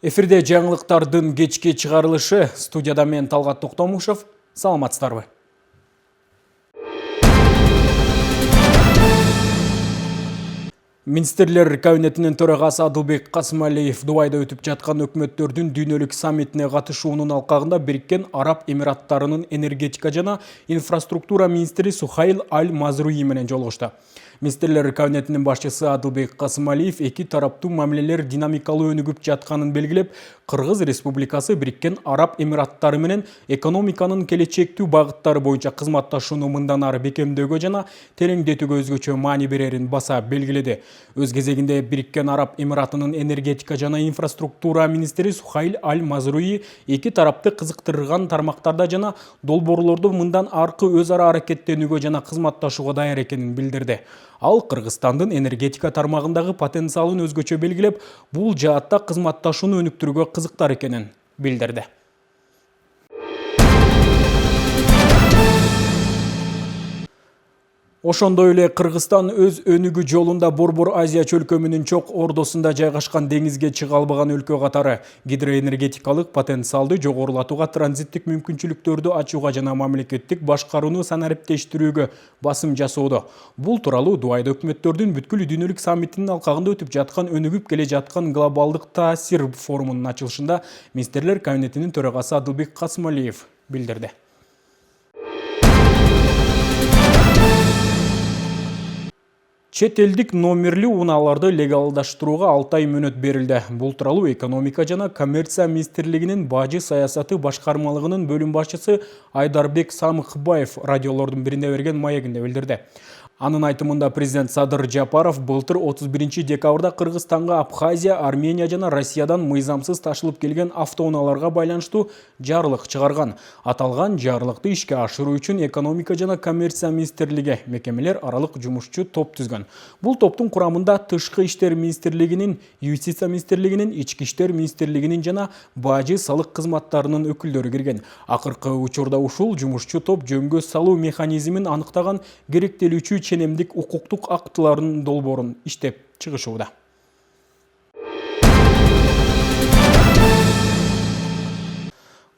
Эфирде жаңылыктардын кечки чыгарылышы. Студияда мен Талгат Токтомушев. Саламатсыздарбы. Министрлер кабинетинин төрагасы Адылбек Касымалиев Дубайда өтүп жаткан өкмөттөрдүн дүйнөлүк саммитине катышуунун алкагында Бириккен Араб Эмираттарынын энергетика жана инфраструктура министри Сухайл Аль-Мазруи менен жолугушты. Министрлер кабинетинин башчысы Адылбек Касымалиев эки тараптуу мамилелер динамикалуу өнүгүп жатканын белгилеп, Кыргыз Республикасы Бириккен Араб Эмираттары менен экономиканын келечектүү багыттары боюнча кызматташууну мындан ары бекемдөөгө жана тереңдетүүгө өзгөчө маани берерин баса белгиледи. Өз кезегинде Бириккен Араб Эмиратынын энергетика жана инфраструктура министри Сухайл Аль-Мазруи эки тарапты кызыктырган тармактарда жана долбоорлордо мындан аркы өз ара аракеттенүүгө жана кызматташууга даяр экенин билдирди. Ал Кыргызстандын энергетика тармагындагы потенциалын өзгөчө белгилеп, бул жаатта кызматташууну өнүктүрүүгө кызыктар экенин билдирди. Ошондой эле Кыргызстан өз өнүгүү жолунда Борбор Азия чөлкөмүнүн чок ордосунда жайгашкан деңизге чыга албаган өлкө катары гидроэнергетикалык потенциалды жогорулатууга, транзиттик мүмкүнчүлүктөрдү ачууга жана мамлекеттик башкарууну санариптештирүүгө басым жасоодо. Бул тууралуу Дубайда өкмөттөрдүн бүткүл дүйнөлүк саммитинин алкагында өтүп жаткан өнүгүп келе жаткан глобалдык таасир форумунун ачылышында министрлер кабинетинин төрагасы Адылбек Касымалиев билдирди. Чет элдик номерлүү унааларды легалдаштырууга 6 ай мөөнөт берилди. Бул тууралуу экономика жана коммерция министрлигинин бажы саясаты башкармалыгынын бөлүм башчысы Айдарбек Самыкбаев радиолордун биринде берген маегинде билдирди. Анын айтымында президент Садыр Жапаров былтыр 31 декабрда Кыргызстанга Абхазия, Армения жана Россиядан мыйзамсыз ташылып келген автоунааларга байланыштуу жарлык чыгарган. Аталган жарлыкты ишке ашыруу үчүн экономика жана коммерция министрлиги мекемелер аралык жумушчу топ түзгөн. Бул топтун курамында Тышкы иштер министрлигинин, Юстиция министрлигинин, Ички иштер министрлигинин жана бажы салык кызматтарынын өкүлдөрү кирген. Акыркы учурда ушул жумушчу топ жөнгө салуу механизмин аныктаган керектелүүчү ченемдик укуктук актыларын долбоорун иштеп чыгышууда.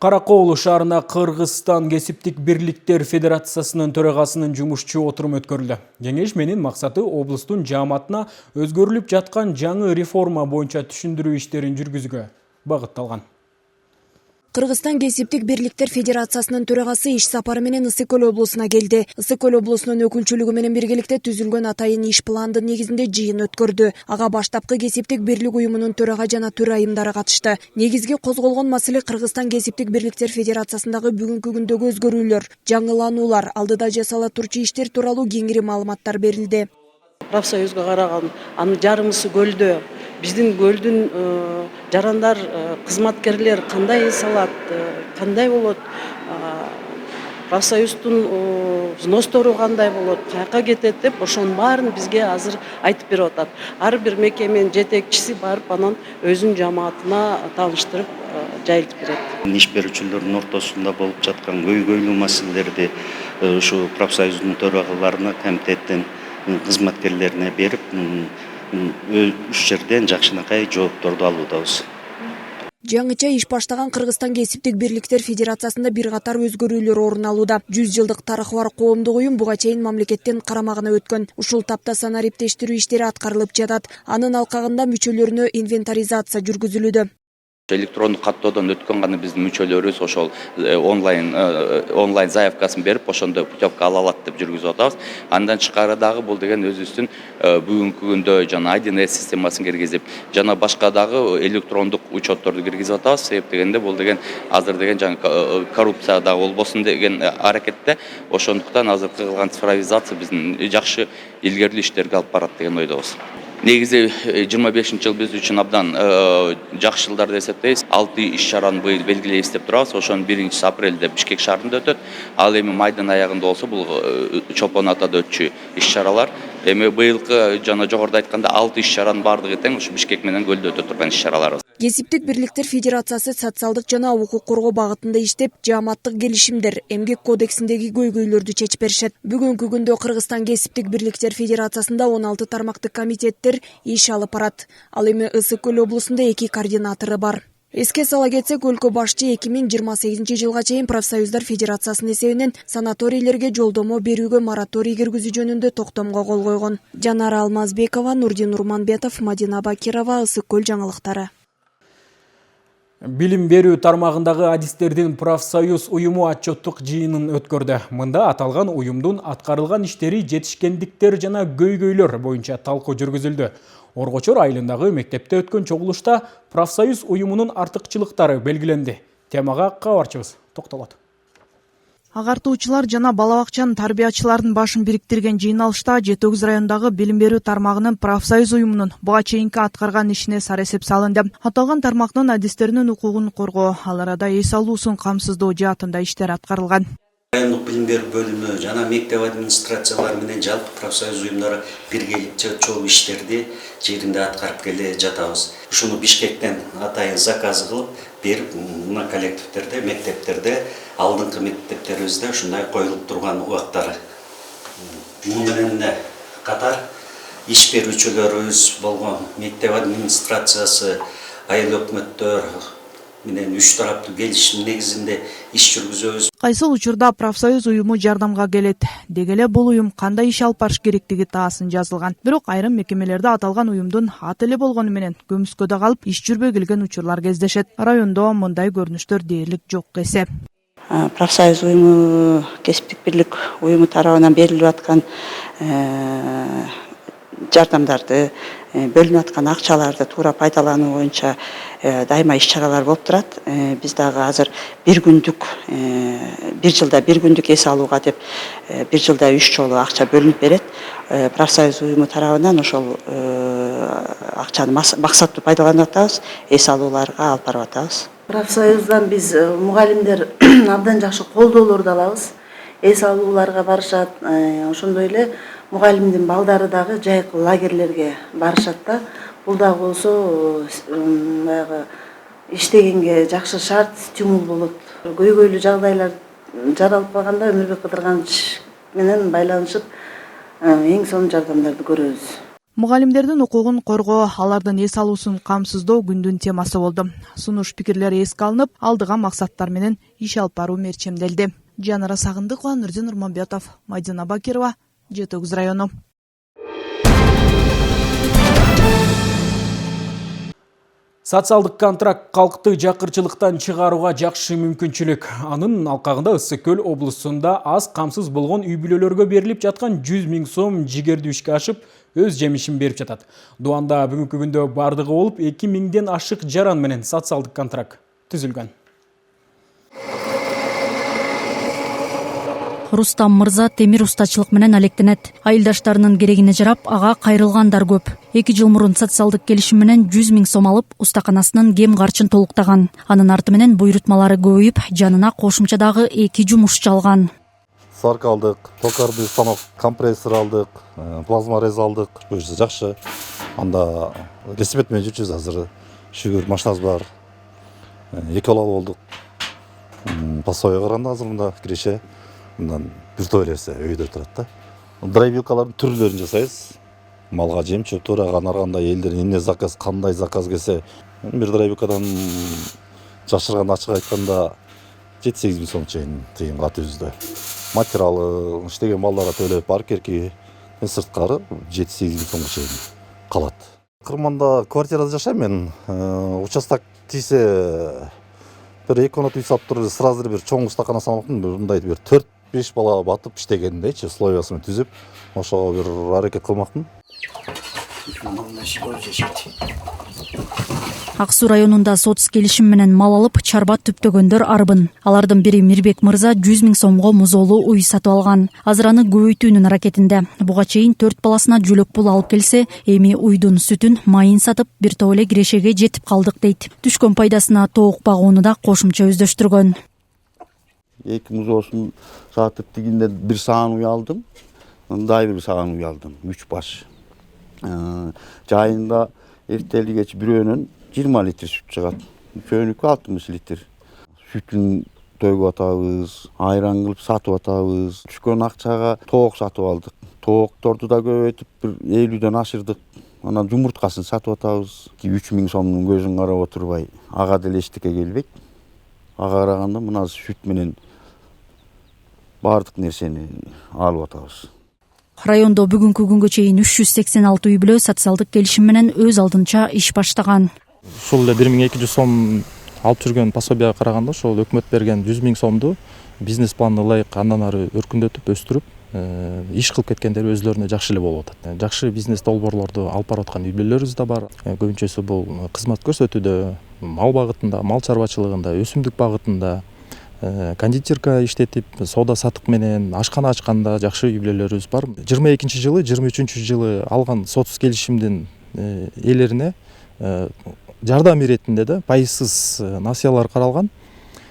Каракоол шаарына Кыргызстан кесиптик бирликтер федерациясынын төрагасынын жумушчу отуруму өткөрүлдү. Кеңешменин максаты облустун жааматына өзгөрүлүп жаткан жаңы реформа боюнча түшүндүрүү иштерин жүргүзүүгө багытталган. Кыргызстан кесиптик бирликтер федерациясынын төрагасы иш сапары менен Ысык-Көл облусуна келди. Ысык-Көл облусунун өкүлчүлүгү менен биргеликте түзүлгөн атайын иш пландын негизинде жыйын өткөрдү. Ага баштапкы кесиптик бирлик уюмунун төрага жана төрайымдары катышты. Негизги козголгон маселе Кыргызстан кесиптик бирликтер федерациясындагы бүгүнкү күндөгү өзгөрүүлөр, жаңылануулар, алдыда жасала турчу иштер тууралуу кеңири маалыматтар берилди. Профсоюзга караган, анын жарымысы көлдө. Биздин көлдүн жарандар, кызматкерлер кандай эс алат, кандай болот, профсоюздун взностору кандай болот, каяка кетет деп ошонун баарын бизге азыр айтып берип атат. Ар бир мекеменин жетекчиси барып анан өзүнүн жамаатына тааныштырып жайылтып берет. Иш берүүчүлөрдүн ортосунда болуп жаткан көйгөйлүү маселелерди ушу профсоюздун төрагаларына, комитеттин кызматкерлерине берип, үч жерден жакшынакай жоопторду алуудабыз. Жаңыча иш баштаган Кыргызстан кесиптик бирликтер федерациясында бир катар өзгөрүүлөр орун алууда. 100 жылдык тарыхы бар коомдук уюм буга чейин мамлекеттин карамагына өткөн. Ушул тапта санариптештирүү иштери аткарылып жатат. Анын алкагында мүчөлөрүнө инвентаризация жүргүзүлүүдө. Электрондук каттоодон өткөн гана биздин мүчөлөрүбүз ошол онлайн заявкасын берип, ошондо путевка ала алат деп жүргүзүп атабыз. Андан тышкары дагы бул деген өзүбүздүн бүгүнкү күндө жана 1С системасын киргизип, жана башка дагы электрондук учетторду киргизип атабыз. Себеп дегенде бул деген азыр деген жаңы коррупция дагы болбосун деген аракетте, ошондуктан азыркы кылган цифровизация биздин жакшы илгерилүү иштерге алып барат деген ойдобуз. Негизи 25-жыл биз үчүн абдан жакшы жылдар деп эсептейбиз. 6 иш чараны быйыл белгилейбиз деп турабыз. Ошонун 1-апрелде Бишкек шаарында өтөт. Ал эми майдын аягында болсо бул Чопон атада өтчү иш чаралар. Эми быйылкы жана жогоруда айтканда 6 иш чаранын баардыгы тең ушу Бишкек менен Көлдө өтө турган иш чаралар. Кесиптик бирликтер федерациясы социалдык жана укук коргоо багытында иштеп, жааматтык келишимдер, эмгек кодексиндеги көйгөйлөрдү чечип беришет. Бүгүнкү күндө Кыргызстан кесиптик бирликтер федерациясында 16 тармактык комитеттер иш алып барат. Ал эми Ысык-Көл облусунда 2 координатору бар. Эске сала кетсек, өлкө башчы 2028 жылга чейин профсоюздар федерациясынын эсебинен санаторийлерге жолдомо берүүгө мораторий киргизүү жөнүндө токтомго кол койгон. Жанара Алмазбекова, Нурдин Урманбетов, Мадина Бакирова, Ысык Көл жаңылыктары. Билим берүү тармагындагы адистердин профсоюз уюму отчеттук жыйынын өткөрдү. Мында аталган уюмдун аткарылган иштери, жетишкендиктер жана көйгөйлөр боюнча талкуу жүргүзүлдү. Оргочор айылындагы мектепте өткөн чогулушта профсоюз уюмунун артыкчылыктары белгиленди. Темага кабарчыбыз токтолот. Агартуучулар жана бала бакчанын тарбиячыларынын башын бириктирген жыйналышта Жети Өгүз районундагы билим берүү тармагынын профсоюз уюмунун буга чейинки аткарган ишине сар эсеп салынды. Аталган тармактын адистеринин укугун коргоо, ал арада эс алуусун камсыздоо жаатында иштер аткарылган. Райондук билим берүү бөлүмү жана мектеп администрациялары менен жалпы профсоюз уюмдары биргеликче чогуу иштерди жеринде аткарып келе жатабыз. Ушуну Бишкектен атайын заказ кылып берип, мына коллективдерде, мектептерде, алдыңкы мектептерибизде ушундай коюлуп турган убактары. Муну менен катар иш берүүчүлөрүбүз болгон мектеп администрациясы, айыл өкмөттөр менен үч тараптуу келишим негизинде иш жүргүзөбүз. Кайсыл учурда профсоюз уюму жардамга келет. Деги эле бул уюм кандай иш алып барыш керектиги таасын жазылган. Бирок айрым мекемелерде аталган уюмдун аты эле болгону менен көмүскөдө калып, иш жүрбөй келген учурлар кездешет. Райондо мындай көрүнүштөр дээрлик жок эсе. Профсоюз уюму, кесиптик бирлик уюму тарабынан берилип аткан жардамдарды, бөлүнүп аткан акчаларды туура пайдалануу боюнча дайыма иш-чаралар болуп турат. Биз дагы азыр бир жылда бир күндүк эс алууга деп бир жылда 3 жолу акча бөлүнүп берет. Профсоюз уюму тарабынан ошол акчаны максаттуу пайдаланып атабыз, эс алууларга алып барып атабыз. Профсоюздан биз мугалимдер абдан жакшы колдоолорду алабыз. Эс алууларга барышат. Ошондой эле мугалимдин балдары дагы жайкы лагерлерге барышат да. Бул дагы болсо баягы иштегенге жакшы шарт, стимул болот. Көйгөйлүү жагдайлар жаралып калганда Өмүрбек Кыдырганович менен байланышып эң сонун жардамдарды көрөбүз. Мугалимдердин укугун коргоо, алардын эс алуусун камсыздоо күндүн темасы болду. Сунуш пикирлер эске алынып, алдыга максаттар менен иш алып баруу мерчемделди. Жанара Сагындыкова, Нурдин Урманбетов, Мадина Бакирова, Жети Өгүз району. Социалдык контракт калкты жакырчылыктан чыгарууга жакшы мүмкүнчүлүк. Анын алкагында Ысык Көл облусунда аз камсыз болгон үй бүлөлөргө берилип жаткан 100 000 сом жигердүү ишке ашып, өз жемишин берип жатат. Дуанда бүгүнкү күндө бардыгы болуп 2000ден ашык жаран менен социалдык контракт түзүлгөн. Рустам мырза темир устачылык менен алектенет. Айылдаштарынын керегине жарап, ага кайрылгандар көп. 2 жыл мурун социалдык келишим менен 100 000 сом алып, устаканасынын кем карчын толуктаган. Анын арты менен буйрутмалары көбөйүп, жанына кошумча дагы 2 жумушчу алган. Сарк алдык, токарды станок, компрессор алдык, плазморез алдык. Бул жакшы. Анда велосипед менен жүрчүбүз азыр. Шүгүр машинабыз бар. 2 бала болдук. Пасоя караганда азыр мында киреше. Мындан бир тойлерсе өйдө турат да. Драйвилкалардын түрлөрүн жасайбыз. Малга жем чөп тураган арганда элдер эмне заказ, кандай заказ келсе, бир драйвилкадан жашырган ачык айтканда 7-8 000 сом чейин тыйын катыбызда. Материалы иштеген балдарга төлөп, паркерки, сырткары 7-8 000 сомго чейин калат. Кырманда квартирада жашайм мен. Участок тийсе бир 2 комната үй салып туруп, сразу бир чоң устакана салмактын, мындай бир 4-5 бала батып иштегендейчи, условиясын түзүп, ошого бир аракет кылмактын. Ак Суу районунда соц келишим менен мал алып, чарба түптөгөндөр арбын. Алардын бири Мирбек мырза 100 000 сомго музоолуу уй сатып алган. Азыр аны көбөйтүүнүн аракетинде. Буга чейин 4 баласына жөлөк пул алып келсе, эми уйдун сүтүн, майын сатып, бир топ эле кирешеге жетип калдык дейт. Түшкөн пайдасына тоок багууну да кошумча өздөштүргөн. 2 музоосун сатып дегенде бир саан уй алдым. Мындай бир саан уй алдым, 3 баш. Жайында эртелигечи бирөөнөн 20 литр сүт чыгат. Көнүккө 60 литр. Сүтүн төгүп атабыз, айран кылып сатып атабыз. Түшкөн акчага тоок сатып алдык. Тоокторду да көбөйтүп, бир 50ден ашырдык. анан жумурткасын сатып атабыз. 3000 сомдун көзүн карап отурбай ага деле эчтеке келбейт. Ага караганда мына сүт менен баардык нерсени алып атабыз. Райондо бүгүнкү күнгө чейин 386 үй бүлө социалдык келишим менен өз алдынча иш баштаган. Ушул эле 1200 сом алып жүргөн пособияга караганда ошол өкмөт берген 100 000 сомду бизнес планына ылайык андан ары өркүндөтүп, өстүрүп, иш кылып кеткендер өзлөрүнө жакшы эле болуп атат. Жакшы бизнес долбоорлорду алып барып аткан үй бүлөлөрүбүз да бар. Көбүнчөсү бул кызмат көрсөтүүдө, мал багытында, мал чарбачылыгында, өсүмдүк багытында, кондитерка иштетип, соода сатык менен ашкана ачканда жакшы үй бүлөлөрүбүз бар. 22-жылы, 23-жылы алган сотсуз келишимдин ээлерине жардам иретинде да пайызсыз насыялар каралган.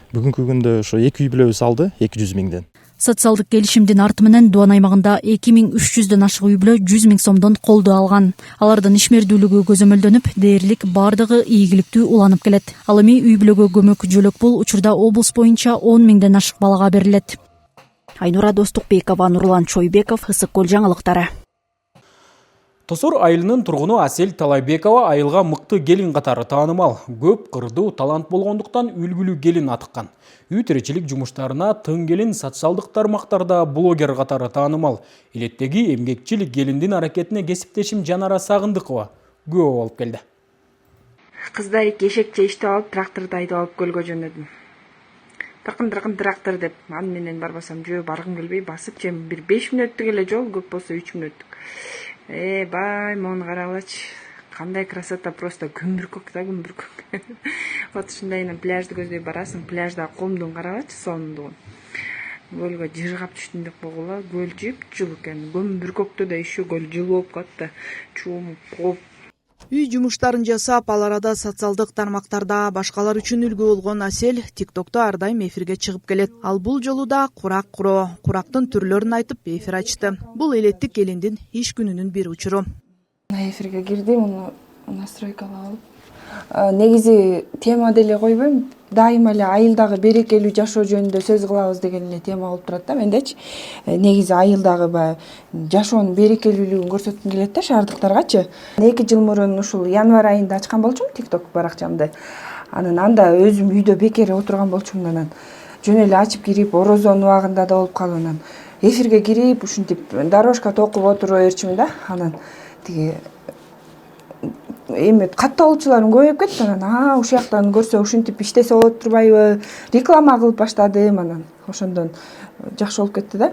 Бүгүнкү күндө ошо 2 үй бүлөбүз алды 200 000ден. Социалдык келишимдин арты менен Дуан аймагында 2300дөн ашык үй бүлө 100 000 сомдон колдоо алган. Алардын ишмердүүлүгү көзөмөлдөнүп, дээрлик бардыгы ийгиликтүү уланып келет. Ал эми үй бүлөгө көмөк жөлөк бул учурда облус боюнча 10 000ден ашык балага берилет. Айнура Достукбекова, Нурлан Чойбеков, Ысык Көл жаңылыктары. Тосор айылынын тургуну Асель Талайбекова айылга мыкты келин катары таанымал. Көп кырдуу талант болгондуктан үлгүлүү келин атыккан. Үй тиричилик жумуштарына тың келин социалдык тармактарда блогер катары таанымал. Илеттеги эмгекчил келиндин аракетине кесиптешим Жанара Сагындыкова күбө болуп келди. Кыздар эшекче иштеп алып, тракторду айдап алып көлгө жөнөдүм. Тыркын трактор деп, аны менен барбасам жөө баргым келбей, басып чем бир 5 мүнөттүк эле жол, көп болсо 3 мүнөттүк. Бай, мону карагылачы. Кандай красота, просто күмбүркөк да күмбүркөк. Вот ушундай пляжды көздөй барасың, пляжда комдун карагачы сонундугун. Көлгө жыргап түштүм деп койгула, көл жыпжыл экен. Күмбүркөктө да еще көл жылуу болуп калды, чуум коп. Үй жумуштарын жасап, ал арада социалдык тармактарда башкалар үчүн үлгү болгон Асель TikTok'то ар дайым эфирге чыгып келет. Ал бул жолу да курак куроо, курактын түрлөрүн айтып эфир ачты. Бул элеттик келиндин иш күнүнүн бир учуру. Эфирге кирдим, муну настройкалап алып. Негизи тема деле койбойм. Дайыма эле айылдагы берекелүү жашоо жөнүндө сөз кылабыз деген эле тема болуп турат да мендечи. Негизи айылдагы баягы жашоонун берекелүүлүгүн көрсөткүм келет да шаардыктаргачы. 2 жыл мурун ушул январь айында ачкан болчумун TikTok баракчамды. Анда өзүм үйдө бекер отурган болчумун, анан жөн эле ачып кирип, орозонун убагында да болуп калып, анан эфирге кирип, ушинтип дорожка токуп отура берчүмүн да. Анан тиги эми катталуучуларым көбөйүп кетти. Анан ушул жактан көрсө ушинтип иштесе болот турбайбы, реклама кылып баштадым. Анан ошондон жакшы болуп кетти да.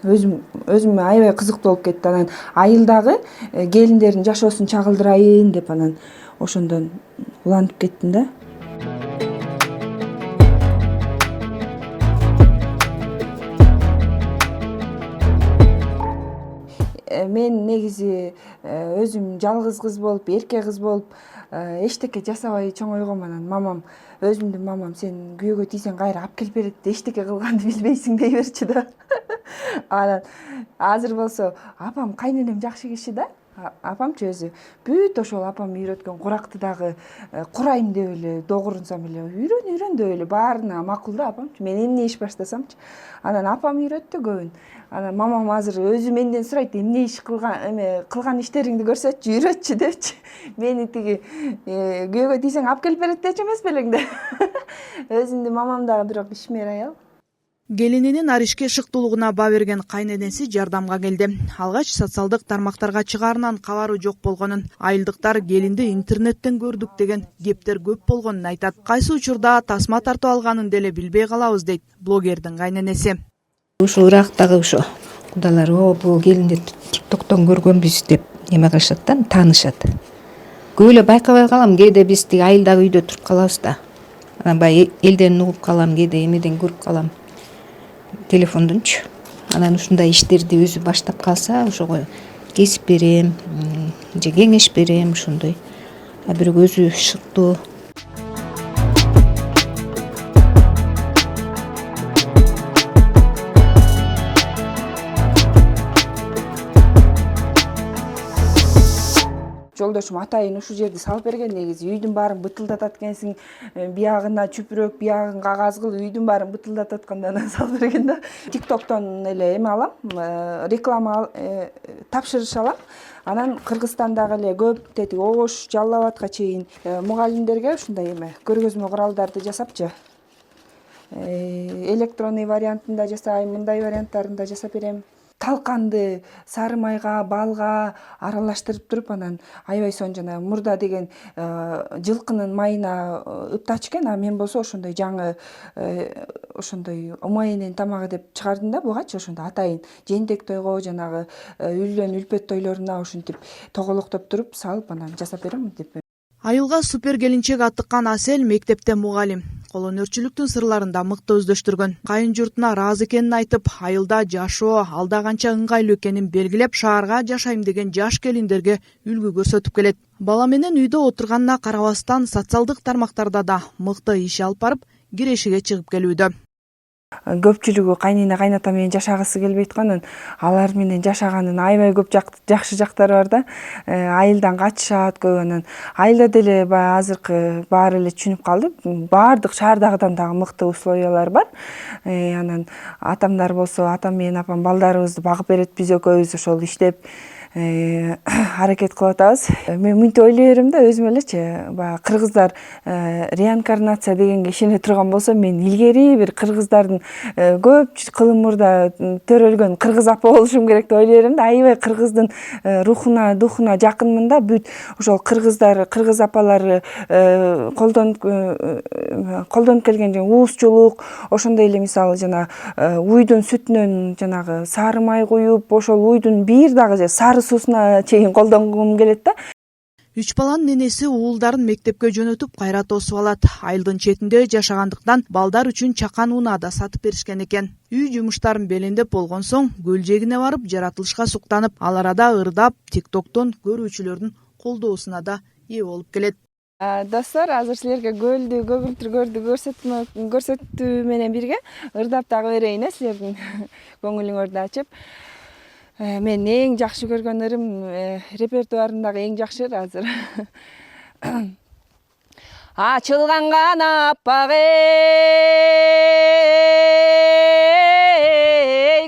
Өзүмө аябай кызыктуу болуп кетти. Анан айылдагы келиндердин жашоосун чагылдырайын деп анан ошондон уланып кеттим да. Мен негизи өзүм жалгыз кыз болуп, эрке кыз болуп, эчтеке жасабай чоңойгом. Анан мамам, өзүмдүн мамам, сен күйөөгө тийсең кайра алып келип берет, эчтеке кылганды билбейсиң дей берчү да. Анан азыр болсо апам, кайненем жакшы киши да. Апамчы өзү бүт ошол апам үйрөткөн куракты дагы курайм деп эле, догурунсам эле үйрөн деп эле баарына макул да апамчы. Мен эмне иш баштасамчы. Анан апам үйрөттү көбүн. Анан мамам азыр өзү менден сурайт, эмне иш кылган иштериңди көрсөтчү, үйрөтчү депчи. Мени тиги күйөөгө тийсең алып келип берет дечү эмес белең да. Өзүмдүн мамам дагы бирок ишмер аял. Келининин ар ишке шыктуулугуна баа берген кайненеси жардамга келди. Алгач социалдык тармактарга чыгаарынан кабары жок болгонун, айылдыктар келинди интернеттен көрдүк деген кептер көп болгонун айтат. Кайсы учурда тасма тартып алганын деле билбей калабыз дейт блогердин кайненеси. Ушу Ирактагы ошо кудалар, бул келинди TikToктон көргөнбүз деп неме кылышат да, таанышат. Көп эле байкабай калам, кээде биз тиги айылдагы үйдө туруп калабыз да. Анан баягы элден угуп калам, кээде эмеден көрүп калам. Телефондунчу. Анан ушундай иштерди өзү баштап калса, ошого кесип берем, же кеңеш берем, ошондой. Бирок өзү шыктуу. Жол жолдошум атайын ушул жерди салып берген, негизи үйдүн баарын бытылдатат экенсиң, биягына чүпүрөк, биягын кагаз кыл, үйдүн баарын бытылдатат эткенде анан салып берген да. TikTok'тон эле эме алам, реклама тапшырыш алам. Анан Кыргызстандагы эле көп тети Ош, Жалал Абадка чейин мугалимдерге ушундай эме көргөзмө куралдарды жасапчы. Электронный вариантында жасайм, мындай варианттарын да жасап берем. Талканды сары майга, балга аралаштырып туруп, анан аябай сонун жана мурда деген жылкынын майына ыптачу экен, а мен болсо ошондой жаңы ошондой умайенен тамагы деп чыгардым да бугачы, ошондо атайын жээнтек тойго, жанагы үйлөн үлпөт тойлоруна ушинтип тоголоктоп туруп салып анан жасап берем деп. Айылга супер келинчек аттыккан Асел мектепте мугалим. Кол өнөрчүлүктүн сырларында мыкты өздөштүргөн. Кайын журтуна ыраазы экенин айтып, айылда жашоо алда канча ыңгайлуу экенин белгилеп, шаарга жашайм деген жаш келиндерге үлгү көрсөтүп келет. Бала менен үйдө отурганына карабастан социалдык тармактарда да мыкты иш алып барып, кирешиге чыгып келүүдө. Көпчүлүгү кайнына кайната менен жашагысы келбей атканын, алар менен жашаганын аябай көп жакшы жактары бар да. Айылдан качышат көп, анан айылда деле баягы азыркы баары эле түшүнүп калды. Баардык шаардагыдан дагы мыкты условиялар бар. Анан атамдар болсо, атам менен апам балдарыбызды багып берет, биз экөөбүз ошол иштеп аракет кылып атабыз. Мен мынтип ойлой берем да, өзүм элечи, баягы кыргыздар реинкарнация дегенге ишене турган болсо, мен илгери бир кыргыздардын көп кылым мурда төрөлгөн кыргыз апа болушум керек деп ойлой берем да. Аябай кыргыздын рухуна, духуна жакынмын да. Бүт ошол кыргыздар, кыргыз апалары колдонуп келген уузчулук, ошондой эле мисалы жана уйдун сүтүнөн жанагы сары май куюп, ошол уйдун бир дагы сары суусуна чейин колдонгум келет да. 3 баланын ненеси уулдарын мектепке жөнөтүп кайра тосуп алат. Айылдын четинде жашагандыктан балдар үчүн чакан унаа да сатып беришкен экен. Үй жумуштарын белиндеп болгон соң көл жээгине барып жаратылышка суктанып, ал арада ырдап, TikTok'тон көрүүчүлөрдүн колдоосуна да ээ болуп келет. Достор, азыр силерге көлдү, көгүлтүргөрдү көрсөтүү менен бирге ырдап дагы берейин, силердин көңүлүңөрдү ачып. Мен эң жакшы көргөн ырым репертуарымдагы эң жакшы ыр азыр. Ачылган канаппак эй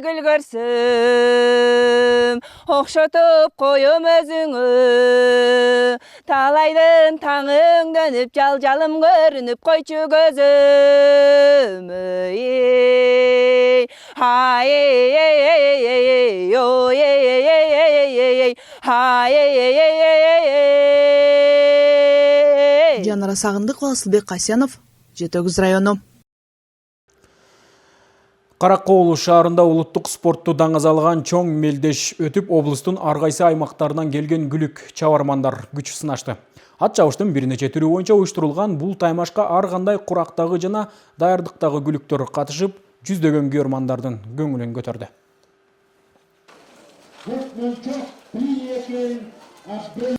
гүл көрсөм, окшотуп коем өзүңө, талайдын таңың дөнүп, жалым көрүнүп койчу көзөм. Жанара Сагындыкова, Асылбек Касянов, Жетөгүз району. Каракоол шаарында улуттук спортту даңазалган чоң мелдеш өтүп, облустун ар кайсы аймактарынан келген күлүк чабармандар күч сынашты. Ат чабыштын бир нече түрү боюнча уюштурулган бул таймашка ар кандай курактагы жана даярдыктагы күлүктөр катышып, жүздөгөн күйөрмандардын көңүлүн көтөрдү.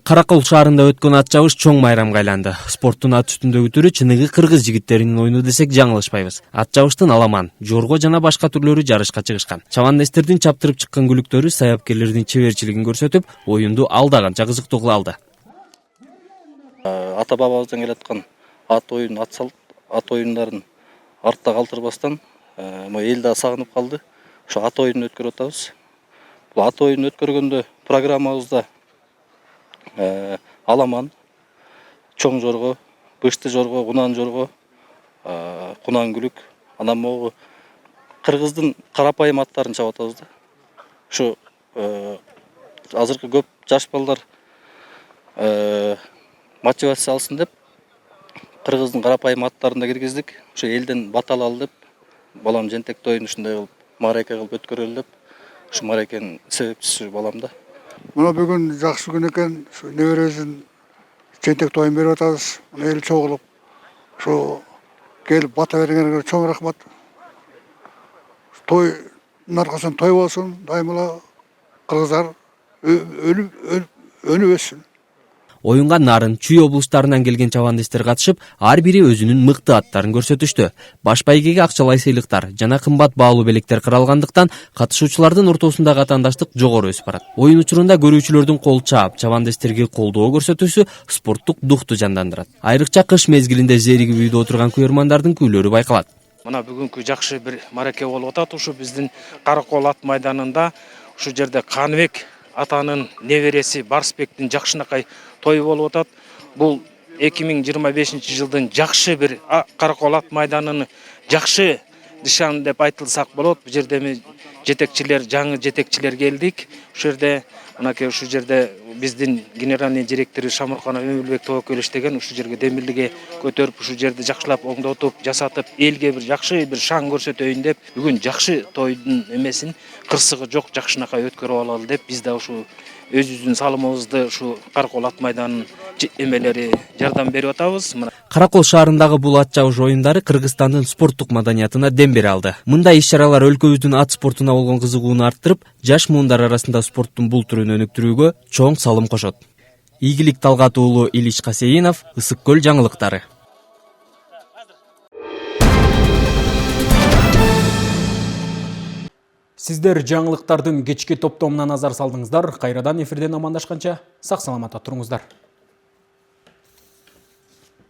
Каракол шаарында өткөн ат чабыш чоң майрамга айланды. Спорттун ат үстүндөгү түрү чыныгы кыргыз жигиттеринин оюну десек жаңылышпайбыз. Ат чабыштын аламан, жорго жана башка түрлөрү жарышка чыгышкан. Чабан-нестердин чаптырып чыккан күлүктөрү саяпкерлердин чеберчилигин көрсөтүп, оюнду алда канча кызыктуу кыла алды. Ата бабабыздан келаткан ат оюн, ат салт, ат оюндарын артта калтырбастан эл да сагынып калды. Ошо ат оюнун өткөрүп атабыз. Бул ат оюнун өткөргөндө программабызда аламан, чоң жорго, бышты жорго, кунан жорго, кунан күлүк, анан могу кыргыздын карапайым аттарын чабып атабыз да. Ушу азыркы көп жаш балдар мотивация алсын деп кыргыздын карапайым аттарын да киргиздик. Ушу элден батал ал деп, балам жентек тоюн ушундай кылып маараке кылып өткөрөлү деп, ушу мааракенин себепчиси балам да. Мына бүгүн жакшы күн экен, ушу небересин жентек тоюн берип атабыз. Эл чогулуп, ушу келип бата бергенге чоң рахмат. Тойдун аркасынан той болсун, дайыма кыргыздар өнүп өссүн. Оюнга Нарын, Чүй облустарынан келген чабандестер катышып, ар бири өзүнүн мыкты аттарын көрсөтүштү. Баш байгеге акчалай сыйлыктар жана кымбат баалуу белектер каралгандыктан катышуучулардын ортосундагы атаандаштык жогору өсүп барат. Оюн учурунда көрүүчүлөрдүн кол чаап, чабандестерге колдоо көрсөтүүсү спорттук духту жандандырат. Айрыкча кыш мезгилинде зеригип үйдө отурган күйөрмандардын күйлөрү байкалат. Мына бүгүнкү жакшы бир мараке болуп атат. Ушу биздин Каракол ат майданында ушу жерде Каныбек атанын небереси Барсбектин жакшынакай тою болуп атат. Бул 2025 жылдын жакшы бир Каракол ат майданын жакшы нышаны деп айтылсак болот. Бул жерде жетекчилер, жаңы жетекчилер келдик. Ушул жерде мынакей ушул жерде биздин генеральный директору Шамурканов Эмилбек тобокел иштеген, ушул жерге демирлиге көтөрүп, ушул жерди жакшылап оңдотуп, жасатып, элге бир жакшы бир шаң көрсөтөйүн деп, бүгүн жакшы тойдун эмесин кырсыгы жок жакшынакай өткөрүп алалы деп, биз да ушу өзүбүздүн салымыбызды ушу Каракол ат майданынын эмелери жардам берип атабыз. Каракол шаарындагы бул ат чабыш оюндары Кыргызстандын спорттук маданиятына дем бере алды. Мындай иш-чаралар өлкөбүздүн ат спортуна болгон кызыгууну арттырып, жаш муундар арасында спорттун бул түрүн өнүктүрүүгө чоң салым кошот. Ийгилик Талгат уулу Илич Касейинов, Ысык көл жаңылыктары. Сиздер жаңылыктардын кечки топтомуна назар салдыңыздар. Кайрадан эфирден амандашканча сак саламатта туруңуздар.